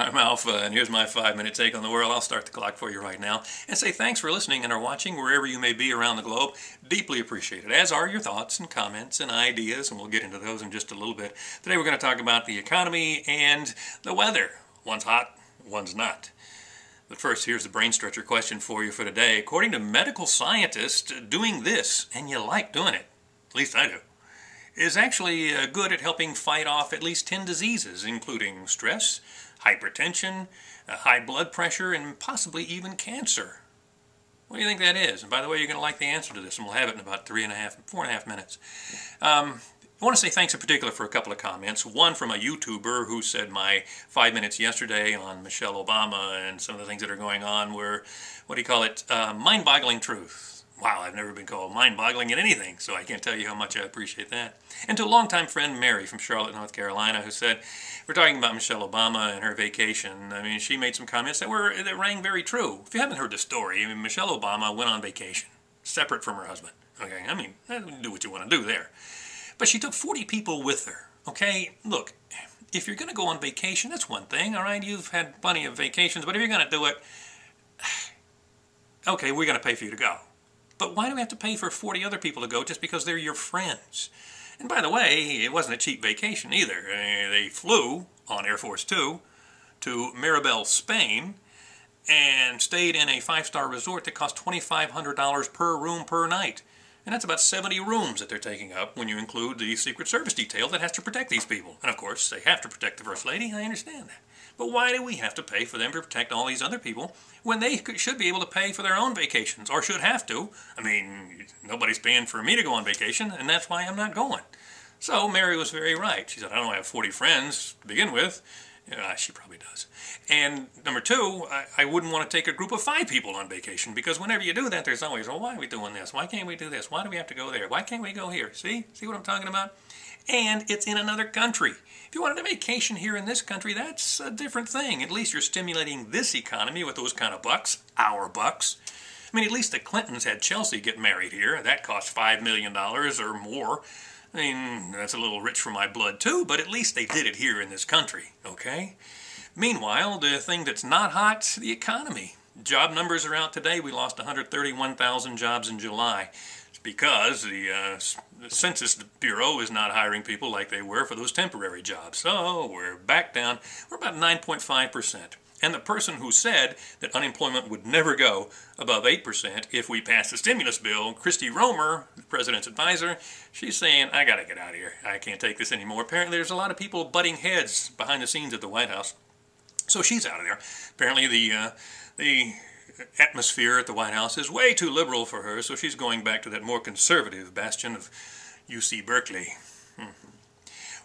I'm Alpha, and here's my 5-minute take on the world. I'll start the clock for you right now and say thanks for listening and or watching wherever you may be around the globe. Deeply appreciated, as are your thoughts and comments and ideas, and we'll get into those in just a little bit. Today we're going to talk about the economy and the weather. One's hot, one's not. But first, here's the brain stretcher question for you for today. According to medical scientists, doing this, and you like doing it, at least I do, is actually good at helping fight off at least 10 diseases, including stress, hypertension, high blood pressure, and possibly even cancer. What do you think that is? And by the way, you're going to like the answer to this, and we'll have it in about 4.5 minutes. I want to say thanks in particular for a couple of comments. One from a YouTuber who said my 5 minutes yesterday on Michelle Obama and some of the things that are going on were, what do you call it, mind-boggling truth. Wow, I've never been called mind-boggling in anything, so I can't tell you how much I appreciate that. And to a longtime friend, Mary from Charlotte, North Carolina, who said, we're talking about Michelle Obama and her vacation. I mean, she made some comments that rang very true. If you haven't heard the story, I mean, Michelle Obama went on vacation, separate from her husband. Okay, I mean, do what you want to do there. But she took 40 people with her. Okay, look, if you're going to go on vacation, that's one thing, all right? You've had plenty of vacations, but if you're going to do it, okay, we're going to pay for you to go. But why do we have to pay for 40 other people to go just because they're your friends? And by the way, it wasn't a cheap vacation either. They flew on Air Force Two to Mirabel, Spain, and stayed in a 5-star resort that cost $2,500 per room per night. And that's about 70 rooms that they're taking up when you include the Secret Service detail that has to protect these people. And of course, they have to protect the First Lady, I understand that. But why do we have to pay for them to protect all these other people when they should be able to pay for their own vacations, or should have to? I mean, nobody's paying for me to go on vacation, and that's why I'm not going. So Mary was very right. She said, I don't have 40 friends to begin with. She probably does. And number two, I wouldn't want to take a group of 5 people on vacation, because whenever you do that, there's always, well, why are we doing this? Why can't we do this? Why do we have to go there? Why can't we go here? See what I'm talking about? And it's in another country. If you wanted a vacation here in this country, that's a different thing. At least you're stimulating this economy with those kind of bucks, our bucks. I mean, at least the Clintons had Chelsea get married here. That cost $5 million or more. I mean, that's a little rich for my blood too, but at least they did it here in this country, okay? Meanwhile, the thing that's not hot, the economy. Job numbers are out today. We lost 131,000 jobs in July. It's because the Census Bureau is not hiring people like they were for those temporary jobs. So we're back down. We're about 9.5%. And the person who said that unemployment would never go above 8% if we pass the stimulus bill, Christy Romer, the president's advisor, she's saying, I gotta get out of here. I can't take this anymore. Apparently there's a lot of people butting heads behind the scenes at the White House. So she's out of there. Apparently the atmosphere at the White House is way too liberal for her, so she's going back to that more conservative bastion of UC Berkeley.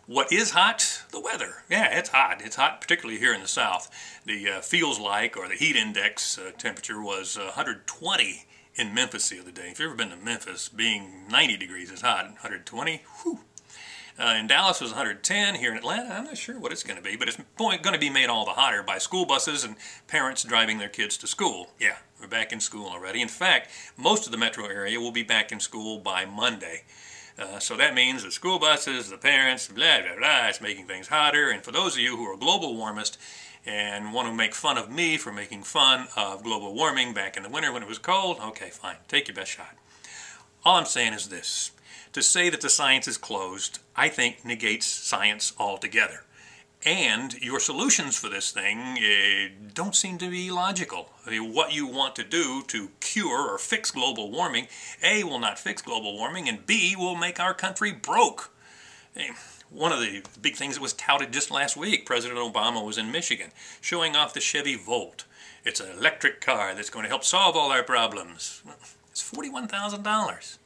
What is hot? The weather. Yeah, it's hot. It's hot, particularly here in the South. The feels like, or the heat index temperature was 120 in Memphis the other day. If you've ever been to Memphis, being 90 degrees is hot. 120, whew. In Dallas it was 110. Here in Atlanta, I'm not sure what it's going to be, but it's going to be made all the hotter by school buses and parents driving their kids to school. Yeah, we're back in school already. In fact, most of the metro area will be back in school by Monday. So that means the school buses, the parents, blah, blah, blah, it's making things hotter. And for those of you who are global warmist and want to make fun of me for making fun of global warming back in the winter when it was cold, okay, fine, take your best shot. All I'm saying is this. To say that the science is closed, I think negates science altogether. And your solutions for this thing don't seem to be logical. I mean, what you want to do to cure or fix global warming, A, will not fix global warming, and B, will make our country broke. One of the big things that was touted just last week, President Obama was in Michigan, showing off the Chevy Volt. It's an electric car that's going to help solve all our problems. It's $41,000.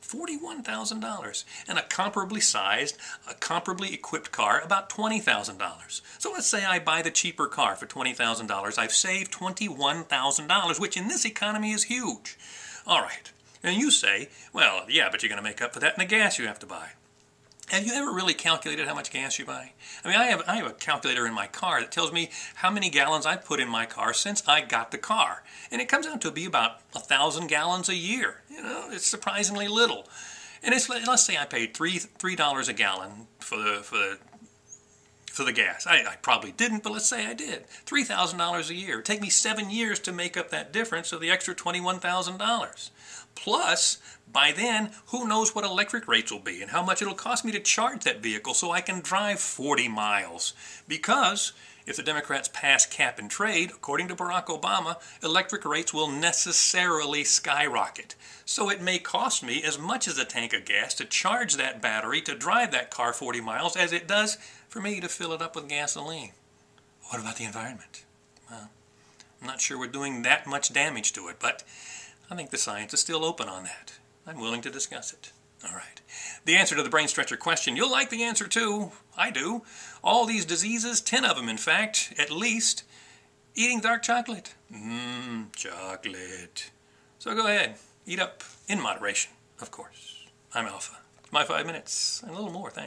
$41,000, and a comparably sized, a comparably equipped car about $20,000. So let's say I buy the cheaper car for $20,000. I've saved $21,000, which in this economy is huge. All right, and you say, well, yeah, but you're going to make up for that in the gas you have to buy. Have you ever really calculated how much gas you buy? I mean, I have a calculator in my car that tells me how many gallons I've put in my car since I got the car. And it comes out to be about 1,000 gallons a year. You know, it's surprisingly little. And let's say I paid $3 a gallon for the for the gas. I probably didn't, but let's say I did. $3,000 a year. It'd take me 7 years to make up that difference of the extra $21,000. Plus, by then, who knows what electric rates will be and how much it'll cost me to charge that vehicle so I can drive 40 miles. Because if the Democrats pass cap and trade, according to Barack Obama, electric rates will necessarily skyrocket. So it may cost me as much as a tank of gas to charge that battery to drive that car 40 miles as it does for me to fill it up with gasoline. What about the environment? Well, I'm not sure we're doing that much damage to it, but I think the science is still open on that. I'm willing to discuss it. All right. The answer to the brain stretcher question, you'll like the answer too. I do. All these diseases, 10 of them in fact, at least, eating dark chocolate. Chocolate. So go ahead, eat up in moderation, of course. I'm Alpha. It's my 5 minutes and a little more, thanks.